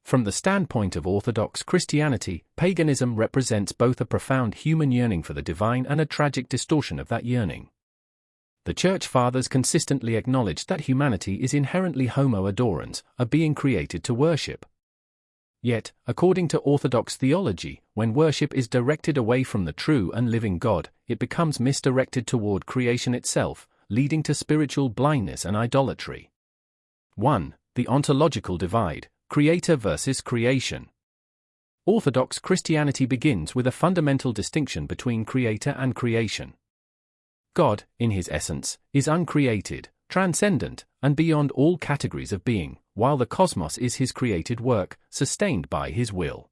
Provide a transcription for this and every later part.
From the standpoint of Orthodox Christianity, paganism represents both a profound human yearning for the divine and a tragic distortion of that yearning. The Church Fathers consistently acknowledged that humanity is inherently homo adorans, a being created to worship. Yet, according to Orthodox theology, when worship is directed away from the true and living God, it becomes misdirected toward creation itself, leading to spiritual blindness and idolatry. 1. The ontological divide. Creator versus creation. Orthodox Christianity begins with a fundamental distinction between creator and creation. God, in his essence, is uncreated, transcendent, and beyond all categories of being, while the cosmos is his created work, sustained by his will.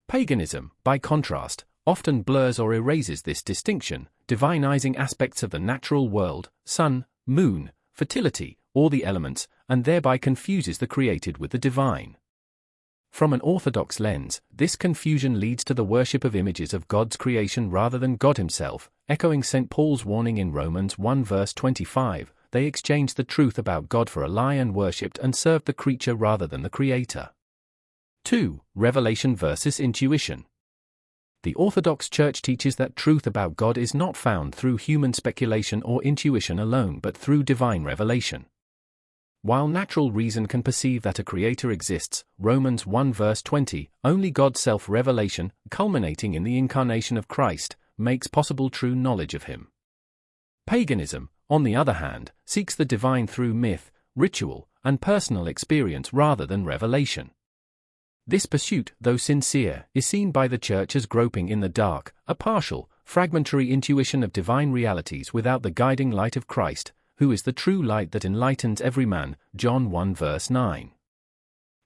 Paganism, by contrast, often blurs or erases this distinction, divinizing aspects of the natural world, sun, moon, fertility, or the elements, and thereby confuses the created with the divine. From an Orthodox lens, this confusion leads to the worship of images of God's creation rather than God himself, echoing St. Paul's warning in Romans 1 verse 25, they exchanged the truth about God for a lie and worshipped and served the creature rather than the Creator. 2. Revelation versus intuition. The Orthodox Church teaches that truth about God is not found through human speculation or intuition alone but through divine revelation. While natural reason can perceive that a creator exists, Romans 1 verse 20, only God's self-revelation, culminating in the incarnation of Christ, makes possible true knowledge of him. Paganism, on the other hand, seeks the divine through myth, ritual, and personal experience rather than revelation. This pursuit, though sincere, is seen by the Church as groping in the dark, a partial, fragmentary intuition of divine realities without the guiding light of Christ, who is the true light that enlightens every man, John 1 verse 9.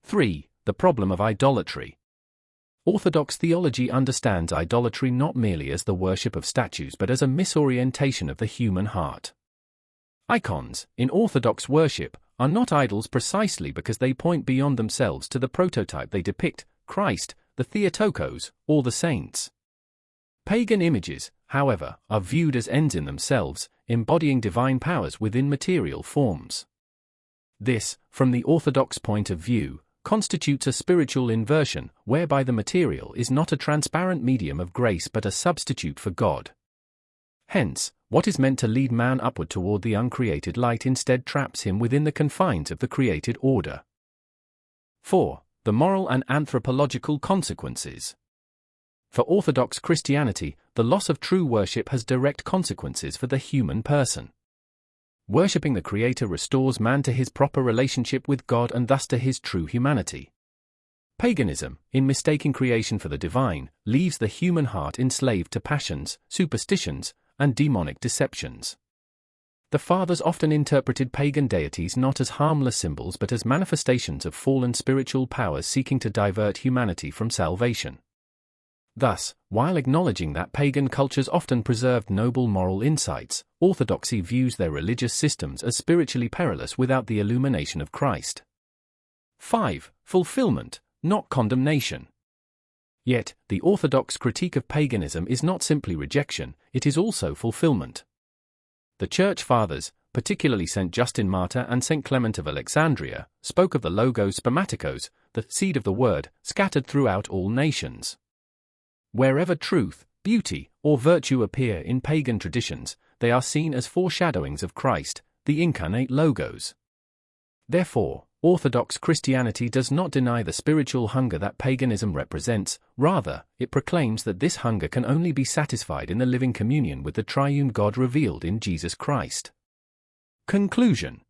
3. The problem of idolatry. Orthodox theology understands idolatry not merely as the worship of statues but as a misorientation of the human heart. Icons, in Orthodox worship, are not idols precisely because they point beyond themselves to the prototype they depict, Christ, the Theotokos, or the saints. Pagan images, however, are viewed as ends in themselves, embodying divine powers within material forms. This, from the Orthodox point of view, constitutes a spiritual inversion, whereby the material is not a transparent medium of grace but a substitute for God. Hence, what is meant to lead man upward toward the uncreated light instead traps him within the confines of the created order. 4. The moral and anthropological consequences. For Orthodox Christianity, the loss of true worship has direct consequences for the human person. Worshipping the Creator restores man to his proper relationship with God and thus to his true humanity. Paganism, in mistaking creation for the divine, leaves the human heart enslaved to passions, superstitions, and demonic deceptions. The Fathers often interpreted pagan deities not as harmless symbols but as manifestations of fallen spiritual powers seeking to divert humanity from salvation. Thus, while acknowledging that pagan cultures often preserved noble moral insights, Orthodoxy views their religious systems as spiritually perilous without the illumination of Christ. 5. Fulfillment, not condemnation. Yet, the Orthodox critique of paganism is not simply rejection, it is also fulfillment. The Church Fathers, particularly St. Justin Martyr and St. Clement of Alexandria, spoke of the logos spermatikos, the seed of the word, scattered throughout all nations. Wherever truth, beauty, or virtue appear in pagan traditions, they are seen as foreshadowings of Christ, the incarnate logos. Therefore, Orthodox Christianity does not deny the spiritual hunger that paganism represents, rather, it proclaims that this hunger can only be satisfied in the living communion with the triune God revealed in Jesus Christ. Conclusion.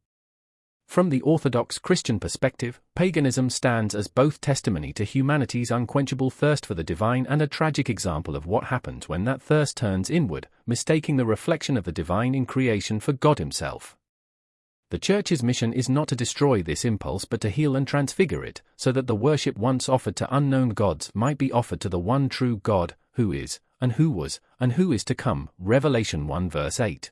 From the Orthodox Christian perspective, paganism stands as both testimony to humanity's unquenchable thirst for the divine and a tragic example of what happens when that thirst turns inward, mistaking the reflection of the divine in creation for God himself. The Church's mission is not to destroy this impulse but to heal and transfigure it, so that the worship once offered to unknown gods might be offered to the one true God, who is, and who was, and who is to come. Revelation 1 verse 8.